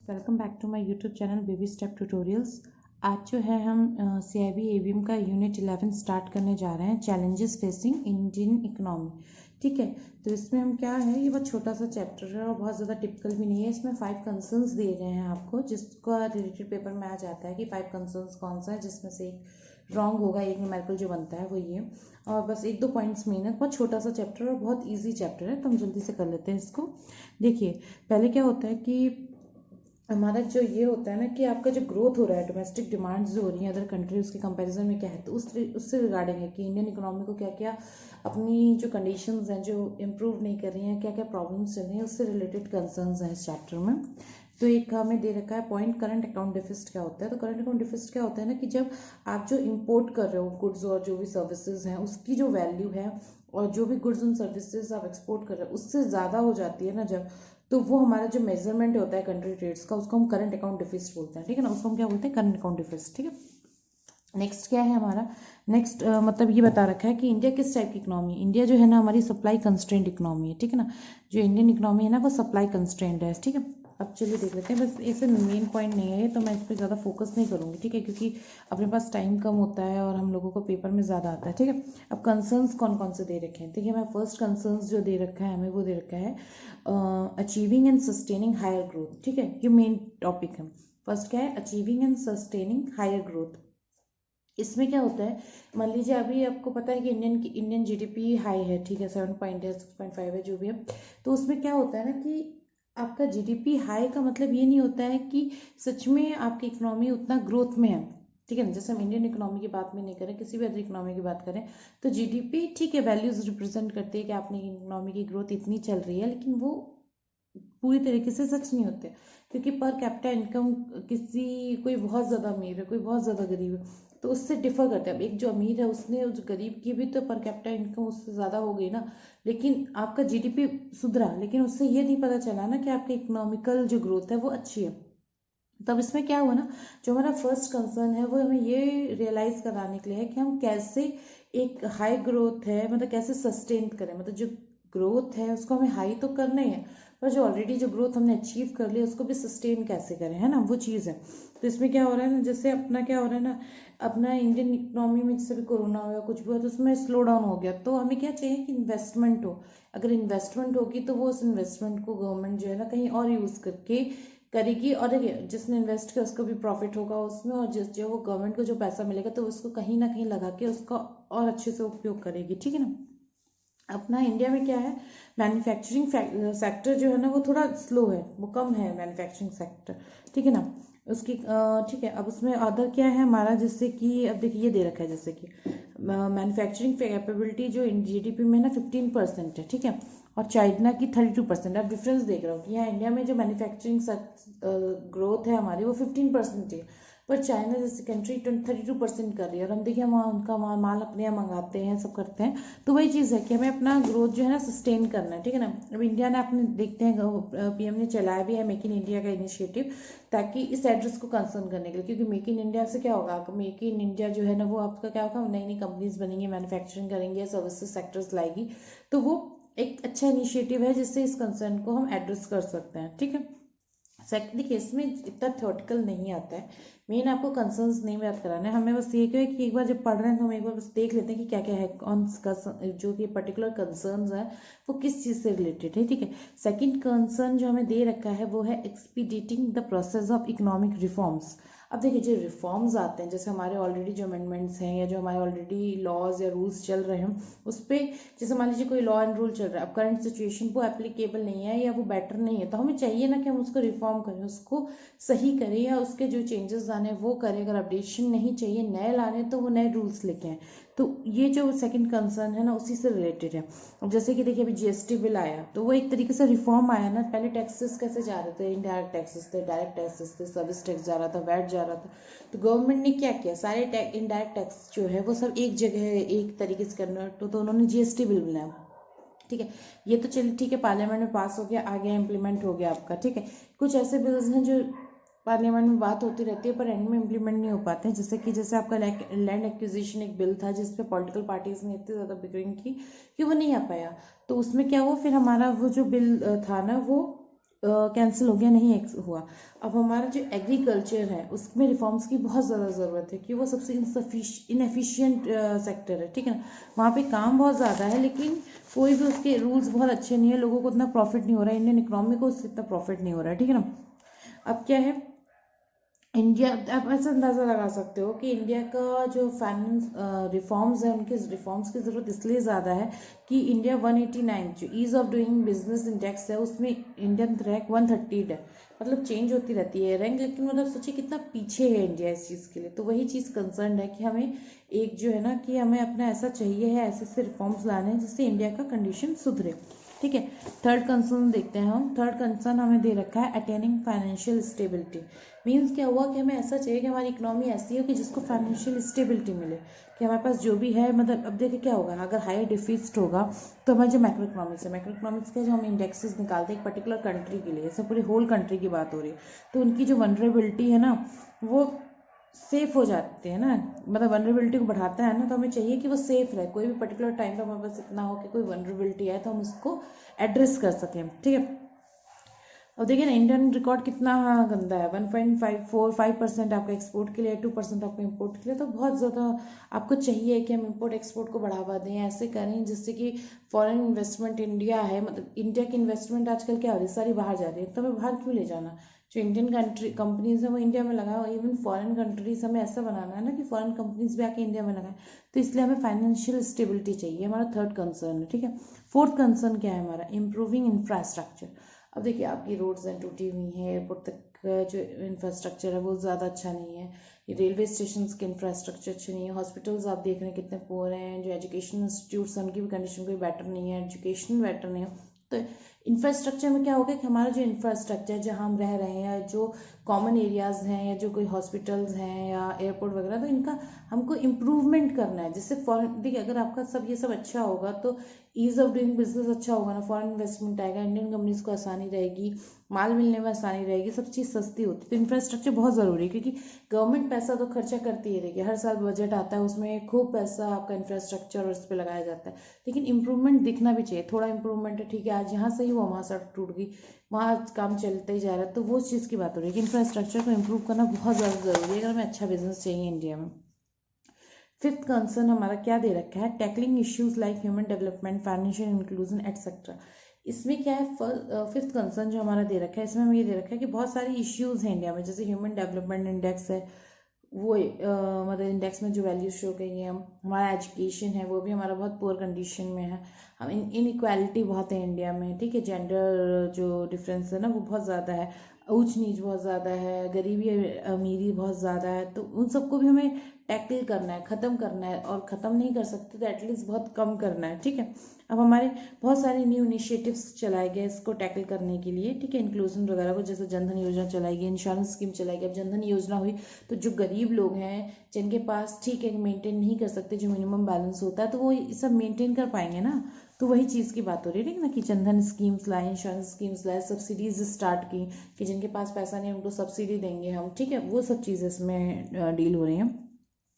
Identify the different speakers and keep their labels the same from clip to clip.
Speaker 1: Welcome back to my YouTube channel baby step tutorials. आज जो है हम CIB ABM का यूनिट 11 स्टार्ट करने जा रहे हैं, चैलेंजेस फेसिंग इंडियन इकोनॉमी। ठीक है, तो इसमें हम क्या है, ये बहुत छोटा सा चैप्टर है और बहुत ज़्यादा टिपिकल भी नहीं है। इसमें 5 कंसर्न्स दिए गए हैं आपको, जिसका रिलेटेड पेपर में आ जाता है कि 5 कंसर्न्स कौन सा है, जिसमें से एक रॉन्ग होगा, एक न्यूमेरिकल जो बनता है वो ये, और बस 1-2 पॉइंट्स मेन है। बहुत छोटा सा चैप्टर और बहुत ईजी चैप्टर है, तो हम जल्दी से कर लेते हैं इसको। देखिए, पहले क्या होता है कि हमारा जो ये होता है ना कि आपका जो ग्रोथ हो रहा है, डोमेस्टिक डिमांड्स जो हो रही हैं अदर कंट्रीज़ के कंपैरिजन में क्या है, तो उससे रिगार्डिंग है कि इंडियन इकोनॉमी को क्या क्या अपनी जो कंडीशंस हैं जो इम्प्रूव नहीं कर रही हैं, क्या क्या प्रॉब्लम्स चल रही हैं, उससे रिलेटेड कंसर्न्स हैं इस चैप्टर में। तो एक हमें दे रखा है पॉइंट, करंट अकाउंट डिफिसिट क्या होता है। तो करंट अकाउंट डिफिसिट क्या होता है ना कि जब आप जो इम्पोर्ट कर रहे हो गुड्स और जो भी सर्विसेज हैं उसकी जो वैल्यू है, और जो भी गुड्स एंड सर्विसेज आप एक्सपोर्ट कर रहे हो उससे ज़्यादा हो जाती है ना जब, तो वो हमारा जो मेजरमेंट होता है कंट्री ट्रेड्स का, उसको हम करंट अकाउंट डिफिसिट बोलते हैं। ठीक है ना, उसको हम क्या बोलते हैं, करंट अकाउंट डिफिसिट। ठीक है, नेक्स्ट क्या है हमारा, नेक्स्ट मतलब ये बता रखा है कि इंडिया किस टाइप की इकोनॉमी है। इंडिया जो है ना हमारी सप्लाई कंस्ट्रेंट इकोनॉमी है। ठीक है ना, जो इंडियन इकोनॉमी है ना वो सप्लाई कंस्ट्रेंट है। ठीक है, अब चलिए देख लेते हैं। बस ऐसे मेन पॉइंट नहीं है तो मैं इस पर ज़्यादा फोकस नहीं करूँगी। ठीक है, क्योंकि अपने पास टाइम कम होता है और हम लोगों को पेपर में ज़्यादा आता है। ठीक है, अब कंसर्न्स कौन कौन से दे रखे हैं। ठीक है, मैं फर्स्ट कंसर्न्स जो दे रखा है हमें वो दे रखा है achieving and sustaining higher growth. ठीक है, ये मेन टॉपिक है। फर्स्ट क्या है, achieving and sustaining higher growth. इसमें क्या होता है, मान लीजिए अभी आपको पता है कि इंडियन GDP हाई है। ठीक है, 7 है, 6.5 है, जो भी है। तो उसमें क्या होता है ना कि आपका GDP हाई का मतलब ये नहीं होता है कि सच में आपकी इकोनॉमी उतना ग्रोथ में है। ठीक है ना, जैसे हम इंडियन इकोनॉमी की बात में नहीं करें, किसी भी अदर इकोनॉमी की बात करें, तो GDP ठीक है, वैल्यूज रिप्रेजेंट करती है कि आपने इकोनॉमी की ग्रोथ इतनी चल रही है, लेकिन वो पूरी तरीके से सच नहीं होते, क्योंकि पर कैपिटा इनकम किसी, कोई बहुत ज़्यादा अमीर है, कोई बहुत ज़्यादा गरीब है, तो उससे डिफर करता है। अब एक जो अमीर है उसने उस गरीब की भी तो पर कैपिटा इनकम उससे ज़्यादा हो गई ना, लेकिन आपका GDP सुधरा, लेकिन उससे ये नहीं पता चला ना कि आपकी इकोनॉमिकल जो ग्रोथ है वो अच्छी है। तब इसमें क्या हुआ ना, जो हमारा फर्स्ट कंसर्न है वो हमें ये रियलाइज़ कराने के लिए है कि हम कैसे एक हाई ग्रोथ है मतलब कैसे सस्टेन करें, मतलब जो ग्रोथ है उसको हमें हाई तो करना ही है, पर जो ऑलरेडी जो ग्रोथ हमने अचीव कर ली उसको भी सस्टेन कैसे करें, है ना, वो चीज़ है। तो इसमें क्या हो रहा है ना, जैसे अपना क्या हो रहा है ना, अपना इंडियन इकोनॉमी में जैसे भी कोरोना हो या कुछ भी हो तो उसमें स्लो डाउन हो गया, तो हमें क्या चाहिए कि इन्वेस्टमेंट हो। अगर इन्वेस्टमेंट होगी तो वो उस इन्वेस्टमेंट को गवर्नमेंट जो है ना कहीं और यूज़ करके करेगी, और देखिए जिसने इन्वेस्ट किया उसको भी प्रॉफिट होगा उसमें, और जिस जो वो गवर्नमेंट को जो पैसा मिलेगा तो उसको कहीं ना कहीं लगा के उसका और अच्छे से उपयोग करेगी। ठीक है ना, अपना इंडिया में क्या है, मैन्युफैक्चरिंग सेक्टर जो है ना वो थोड़ा स्लो है, वो कम है मैन्युफैक्चरिंग सेक्टर। ठीक है ना, उसकी ठीक है, अब उसमें अदर क्या है हमारा, जैसे कि अब देखिए ये दे रखा है जैसे कि मैन्युफैक्चरिंग कैपेबिलिटी जो GDP में ना 15% है। ठीक है, और चाइना की 32%। आप डिफरेंस देख रहे हो कि यहाँ इंडिया में जो मैन्युफैक्चरिंग ग्रोथ है हमारी वो 15% है, पर चाइना जैसी कंट्री 32% कर रही है, और हम देखिए हम वहाँ उनका माल अपने यहाँ मंगाते हैं, सब करते हैं। तो वही चीज़ है कि हमें अपना ग्रोथ जो है ना सस्टेन करना है। ठीक है ना, अब इंडिया ने अपने देखते हैं PM ने चलाया भी है मेक इन इंडिया का इनिशिएटिव, ताकि इस एड्रेस को कंसर्न करने के लिए, क्योंकि मेक इन इंडिया से क्या होगा, मेक इन इंडिया जो है ना वो आपका क्या होगा, नई नई कंपनीज बनेंगी, मैन्युफैक्चरिंग करेंगे, सर्विसेज सेक्टर्स लाएगी, तो वो एक अच्छा इनिशिएटिव है जिससे इस कंसर्न को हम एड्रेस कर सकते हैं। ठीक है, देखिए इसमें इतना थ्योरेटिकल नहीं आता है, मेन आपको कंसर्न्स नहीं याद कराना है, हमें बस ये क्या है कि एक बार जब पढ़ रहे हैं तो हम एक बार बस देख लेते हैं कि क्या क्या है, कौन सा जो कि पर्टिकुलर कंसर्न्स है वो किस चीज़ से रिलेटेड है। ठीक है, सेकंड कंसर्न जो हमें दे रखा है वो है expediting the process of economic reforms. अब देखिए जो रिफॉर्म्स आते हैं, जैसे हमारे ऑलरेडी जो अमेंडमेंट्स हैं या जो हमारे ऑलरेडी लॉज या रूल्स चल रहे हैं उस पर, जैसे मान लीजिए कोई लॉ एंड रूल चल रहा है, अब करंट सिचुएशन वो एप्लीकेबल नहीं है या वो बेटर नहीं है, तो हमें चाहिए ना कि हम उसको रिफॉर्म करें, उसको सही करें, या उसके जो चेंजेस आने वो करें। अगर अपडेशन नहीं चाहिए, नए लाने, तो वो नए रूल्स लेके आए। तो ये जो सेकंड कंसर्न है ना उसी से रिलेटेड है। अब जैसे कि देखिए अभी GST बिल आया तो वो एक तरीके से रिफॉर्म आया ना, पहले टैक्सेस कैसे जा रहे थे, इनडायरेक्ट टैक्सेस थे, डायरेक्ट टैक्सेस थे, सर्विस टैक्स जा रहा था, वैट जा रहा था, तो गवर्नमेंट ने क्या किया, सारे इनडायरेक्ट टैक्स जो है वो सब एक जगह एक तरीके से करना, तो उन्होंने GST बिल बनाया। ठीक है, ये तो चलिए ठीक है, पार्लियामेंट में पास हो गया, आ गया, इम्प्लीमेंट हो गया आपका। ठीक है, कुछ ऐसे बिल्स हैं जो पार्लियामेंट में बात होती रहती है पर एंड में इम्प्लीमेंट नहीं हो पाते हैं, जैसे आपका लैंड एक्विजिशन एक बिल था जिसपे पॉलिटिकल पार्टीज ने इतनी ज़्यादा बिकरिंग की कि वो नहीं आ पाया, तो उसमें क्या हुआ, फिर हमारा वो जो बिल था ना वो कैंसिल हो गया, नहीं हुआ। अब हमारा जो एग्रीकल्चर है उसमें रिफॉर्म्स की बहुत ज़्यादा ज़रूरत है, कि वो सबसे इनएफिशिएंट सेक्टर है, ठीक है ना। वहाँ पे काम बहुत ज़्यादा है, लेकिन कोई भी उसके रूल्स बहुत अच्छे नहीं है, लोगों को उतना प्रॉफिट नहीं हो रहा है, इंडियन इकोनॉमी को उससे इतना प्रॉफिट नहीं हो रहा है, ठीक है ना। अब क्या है, इंडिया, आप ऐसा अंदाज़ा लगा सकते हो कि इंडिया का जो फाइनेंस रिफॉर्म्स है, उनके रिफॉर्म्स की ज़रूरत इसलिए ज़्यादा है कि इंडिया 189 जो ease of doing business index है उसमें इंडियन रैंक 130 है। मतलब चेंज होती रहती है रैंक, लेकिन मतलब सोचिए कितना पीछे है इंडिया इस चीज़ के लिए। तो वही चीज़ कंसर्न है कि हमें एक जो है ना कि हमें अपना ऐसा चाहिए है, ऐसे ऐसे रिफॉर्म्स लाने हैं जिससे इंडिया का कंडीशन सुधरे, ठीक है। थर्ड कंसर्न देखते हैं हम। थर्ड कंसर्न हमें दे रखा है अटेनिंग फाइनेंशियल स्टेबिलिटी। मीन्स क्या हुआ कि हमें ऐसा चाहिए कि हमारी इकोनॉमी ऐसी हो कि जिसको फाइनेंशियल स्टेबिलिटी मिले, कि हमारे पास जो भी है, मतलब अब देखिए क्या होगा अगर हाई डिफिसिट होगा, तो हमारे जो मैक्रो इकोनॉमिक्स है, मैक्रो इकोनॉमिक्स के जो हम इंडेक्सेस निकालते हैं एक पर्टिकुलर कंट्री के लिए, जैसे पूरी होल कंट्री की बात हो रही है, तो उनकी जो वनरेबिलिटी है ना वो सेफ हो जाते हैं ना, मतलब वनरेबिलिटी को बढ़ाता है ना। तो हमें चाहिए कि वो सेफ रहे, कोई भी पर्टिकुलर टाइम पे हमारे पास इतना हो कि कोई वनरेबिलिटी है तो हम उसको एड्रेस कर सकें, ठीक है। अब देखिए ना इंडियन रिकॉर्ड कितना गंदा है, 1.545% आपका एक्सपोर्ट के लिए, 2% आपका इंपोर्ट के लिए। तो बहुत ज़्यादा आपको चाहिए कि हम इंपोर्ट एक्सपोर्ट को बढ़ावा दें, ऐसे करें जिससे कि फॉरेन इन्वेस्टमेंट इंडिया है, मतलब इंडिया की इन्वेस्टमेंट आजकल क्या हो रही है, सारी बाहर जा रही है। तो हमें बाहर क्यों ले जाना, जो इंडियन कंपनीज है वो इंडिया में लगाओ। इवन फॉरेन कंट्रीज हमें ऐसा बनाना है ना कि फॉरेन कंपनीज भी आके इंडिया में लगाएं। तो इसलिए हमें फाइनेंशियल स्टेबिलिटी चाहिए, हमारा थर्ड कंसर्न है, ठीक है। फोर्थ कंसर्न क्या है हमारा, इम्प्रूविंग इंफ्रास्ट्रक्चर। अब देखिए आपकी रोड्स हैं टूटी हुई हैं, एयरपोर्ट तक का जो इंफ्रास्ट्रक्चर है वो ज़्यादा अच्छा नहीं है, रेलवे स्टेशन के इंफ्रास्ट्रक्चर अच्छे नहीं है, हॉस्पिटल्स आप देख रहे हैं कितने पुअर हैं, जो एजुकेशन इंस्टीट्यूट्स हैं उनकी भी कंडीशन कोई बेटर नहीं है, एजुकेशन बेटर नहीं है। तो इंफ्रास्ट्रक्चर में क्या होगा कि हमारा जो इंफ्रास्ट्रक्चर जहाँ हम रह रहे हैं, जो कॉमन एरियाज़ हैं या जो कोई हॉस्पिटल्स हैं या एयरपोर्ट वगैरह, तो इनका हमको इम्प्रूवमेंट करना है, जिससे फॉरेन, देखिए अगर आपका सब ये सब अच्छा होगा तो ईज ऑफ डूइंग बिजनेस अच्छा होगा ना, फॉरेन इन्वेस्टमेंट आएगा, इंडियन कंपनीज को आसानी रहेगी, माल मिलने में आसानी रहेगी, सब चीज़ सस्ती होती है। तो इंफ्रास्ट्रक्चर बहुत ज़रूरी है, क्योंकि गवर्नमेंट पैसा तो खर्चा करती ही रहेगी, हर साल बजट आता है उसमें खूब पैसा आपका इंफ्रास्ट्रक्चर और उस पर लगाया जाता है, लेकिन इंप्रूवमेंट दिखना भी चाहिए। थोड़ा इंप्रूवमेंट है, ठीक है, आज यहाँ सही हुआ वहाँ सड़क टूट गई, वहाँ काम चलते ही जा रहा है, तो वो चीज़ की बात हो रही है कि इंफ्रास्ट्रक्चर को इम्प्रूव करना बहुत ज़्यादा ज़रूरी है अगर हमें अच्छा बिजनेस चाहिए इंडिया में। फिफ्थ कंसर्न हमारा क्या दे रखा है, tackling issues like human development, financial inclusion etcetera. इसमें क्या है, फिफ्थ कंसर्न जो हमारा दे रखा है, इसमें हमें ये दे रखा है कि बहुत सारी इश्यूज हैं इंडिया में, जैसे ह्यूमन डेवलपमेंट इंडेक्स है, वो मतलब इंडेक्स में जो वैल्यूज शो की हैं, हमारा एजुकेशन है वो भी हमारा बहुत पुअर कंडीशन में है, हम इनइक्वालिटी बहुत है इंडिया में, ठीक है, जेंडर जो डिफरेंस है ना वो बहुत ज़्यादा है, ऊंच नीच बहुत ज़्यादा है, गरीबी अमीरी बहुत ज़्यादा है। तो उन सबको भी हमें टैकल करना है, ख़त्म करना है, और ख़त्म नहीं कर सकते तो एटलीस्ट बहुत कम करना है, ठीक है। अब हमारे बहुत सारे न्यू इनिशिएटिव्स चलाए गए इसको टैकल करने के लिए, ठीक है, इंक्लूजन वगैरह को, जैसे जनधन योजना चलाई गई, इंश्योरेंस स्कीम चलाई गई। अब जनधन योजना हुई तो जो गरीब लोग हैं जिनके पास, ठीक है, मेंटेन नहीं कर सकते जो मिनिमम बैलेंस होता है, तो वो ये सब मेंटेन कर पाएंगे ना। तो वही चीज़ की बात हो रही है, ठीक ना, कि जनधन स्कीम्स लाए, इंश्योरेंस स्कीम्स लाए, सब्सिडीज स्टार्ट की कि जिनके पास पैसा नहीं उनको सब्सिडी देंगे हम, ठीक है, वो सब चीज़ें इसमें डील हो रही हैं।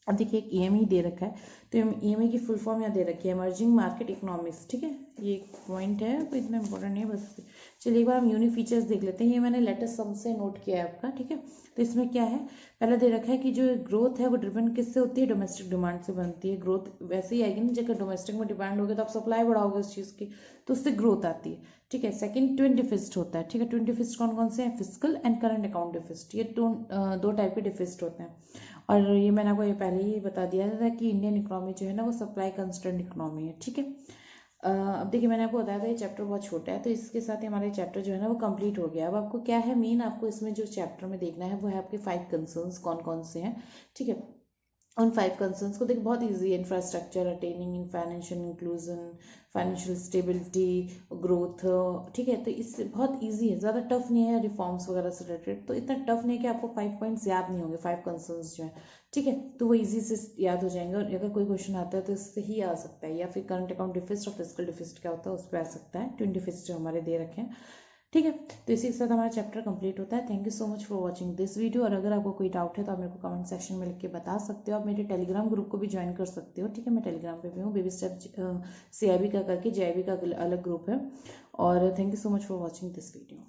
Speaker 1: अब देखिए एक ईएमई दे रखा है, तो ईएमई की फुल फॉर्म यहाँ दे रखी है, इमर्जिंग मार्केट इकोनॉमिक्स, ठीक है, ये एक पॉइंट है, तो इतना इंपॉर्टेंट नहीं है बस। चलिए एक बार हम यूनिक फीचर्स देख लेते हैं, ये मैंने लेटेस्ट सम से नोट किया है आपका, ठीक है। तो इसमें क्या है, पहले दे रखा है कि जो ग्रोथ है वो ड्रिवन किससे होती है, डोमेस्टिक डिमांड से बनती है। ग्रोथ वैसे ही आएगी ना, जब डोमेस्टिक में डिमांड होगी तो आप सप्लाई बढ़ाओगे उस चीज़ की, तो उससे ग्रोथ आती है, ठीक है। सेकंड ट्विन डिफिसिट होता है, ठीक है, ट्विन डिफिसिट कौन कौन से हैं, physical and current account deficit, ये दो टाइप के डिफिसिट होते हैं। और ये मैंने आपको ये पहले ही बता दिया था कि इंडियन इकोनॉमी जो है ना वो सप्लाई कंस्ट्रेंट इकोनॉमी है, ठीक है। अब देखिए मैंने आपको बताया था ये चैप्टर बहुत छोटा है, तो इसके साथ ही हमारा चैप्टर जो है ना वो कंप्लीट हो गया। अब आपको क्या है मेन, आपको इसमें जो चैप्टर में देखना है वो है आपके 5 कंसर्न्स कौन कौन से हैं, ठीक है। उन 5 कंसर्न्स को देखिए बहुत इजी है, infrastructure, attaining in financial inclusion, financial stability, growth, ठीक है। तो इससे बहुत इजी है, ज़्यादा टफ नहीं है, रिफॉर्म्स वगैरह से रिलेटेड तो इतना टफ नहीं है कि आपको 5 पॉइंट्स याद नहीं होंगे, 5 कंसर्न्स जो है, ठीक है, तो वो इजी से याद हो जाएंगे। और अगर कोई क्वेश्चन आता है तो इससे ही आ सकता है, या फिर करंट अकाउंट डिफिसिट और फिजिकल डिफिसिट क्या होता है उस पर आ सकता है, ट्विन डिफिसिट जो हमारे दे रखे हैं, ठीक है। तो इसी के साथ हमारा चैप्टर कंप्लीट होता है। Thank you so much for watching this video. और अगर आपको कोई डाउट है तो आप मेरे को कमेंट सेक्शन में लिख के बता सकते हो, आप मेरे टेलीग्राम ग्रुप को भी ज्वाइन कर सकते हो, ठीक है, मैं टेलीग्राम पे भी हूँ, बेबी स्टेप CIB का करके JIB का अलग ग्रुप है। और thank you so much for watching this video.